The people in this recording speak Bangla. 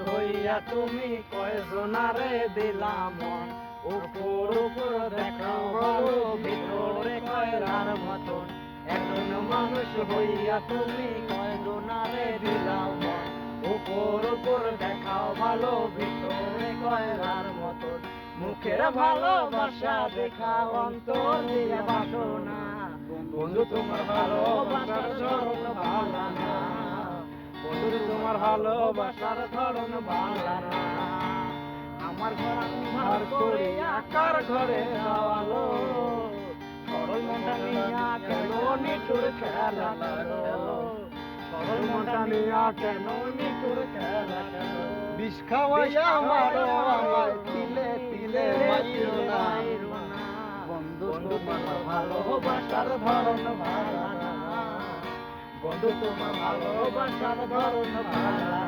হইয়া তুমি কয়জনারে দিলাম উপর উপর দেখাও ভালো ভিতরে কয়লার মতন একজন মানুষ হইয়া তুমি কয়জনারে দিলাম উপর উপর দেখাও ভালো ভিতরে কয়লার মতন মুখের ভালোবাসা দেখা অন্তর দিয়া বাসনা বন্ধু তোমার ভালোবাসার ধরন ভালো না বন্ধু তোমার ভালোবাসার ধরন ভালো না আমার ঘর আমার করে আকার ঘরে যাওয়ালো সরল মনটা নিয়া কেন নিঠুর খেলা খেলো সরল মনটা নিয়া কেন নিঠুর খেলা খেলো বিষ খাওয়াইয়া আমারও আমায় তিলে তিলে মাইরো না বন্ধু তোমার ভালোবাসার ধরন ভালো না বন্ধু তোমার ভালোবাসার ধরন ভালো